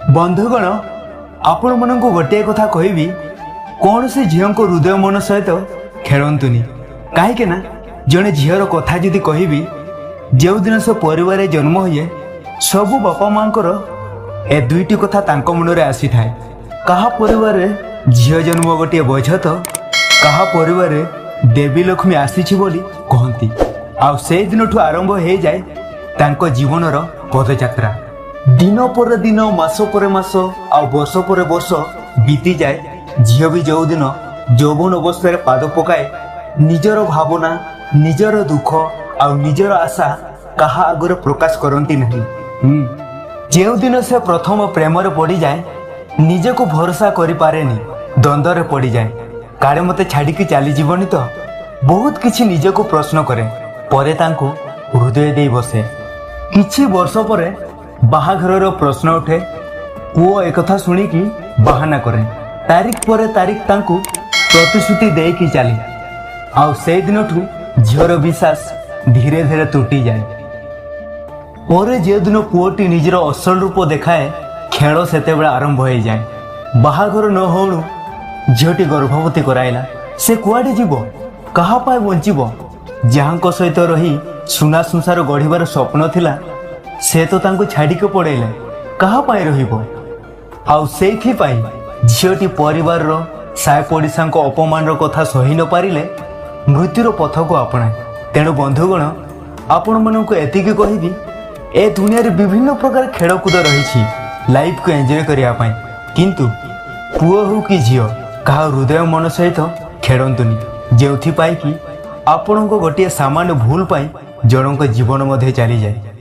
बंधुगण आपण मानक गोटे कथा कहबी कौन से झील को हृदय मन सहित खेलतुनि कहीं जड़े झीर कथा जदि कहबी जो दिन से परिवार जन्म हुए सबु बापा माँ ए दुईटी कथा तांको मन में आसी थाए। कहा परिवार झील जन्म गोटे बोझ तो कहा परिवार देवी लक्ष्मी आसी बोली कहती आउ से दिन ठू आरंभ हो जाए तांको जीवनर पदयात्रा। दिन पर दिन मास पर मास आ वर्ष पर वर्ष बीती जाए। झील भी जो दिन यौवन अवस्था पाद पकाए निजर भावना निजर दुख आ निजर आशा कहा आगे प्रकाश करती नहीं। जो दिन से प्रथम प्रेम पड़ जाए निजे को भरोसा करि पारेनी द्वंद्व पड़ जाए काले मते छाड़ी चली जीवनी तो बहुत किछि निजे को प्रश्न करे परे तांको हृदय दे बसे। किछि वर्ष परे बाहाघर प्रश्न उठे पुओ एक कथा शुणिकी बाहाना करे तारीख पर तारीख तांको प्रतिश्रुति देकी चली आउ से दिन ठू झीर विश्वास धीरे धीरे तुटी जाए। पर जे दिन पुओटी निजर असल रूप देखाए खेल से आरंभ हो जाए। बाहाघर न होणु झीटी गर्भवती कराइला से कुआडे जीव कहा पाए बंचीब जहाँ सहित रही सुना संसार गढ़िबार स्वप्न थिला से तो तांको छाड़ी के पड़ेले कहा पाए रहिबो आउ सेथि पाई झीटी परिवार रो साय पड़िसा अपमान रो कथा सही न पारिले मृत्युर पथ को आपणाए। तेणु बंधुगण आपण मानक एतिकी कहबी ए दुनिया रे विभिन्न प्रकार खेलकूद रही लाइफ को एंजॉय करिया पाई किंतु पुओ हो कि झील कहा हृदय मन सहित खेलतुनि जो कि आपण गोटे सामान्य भूल पाई जनक जीवन मध्य चली जाए।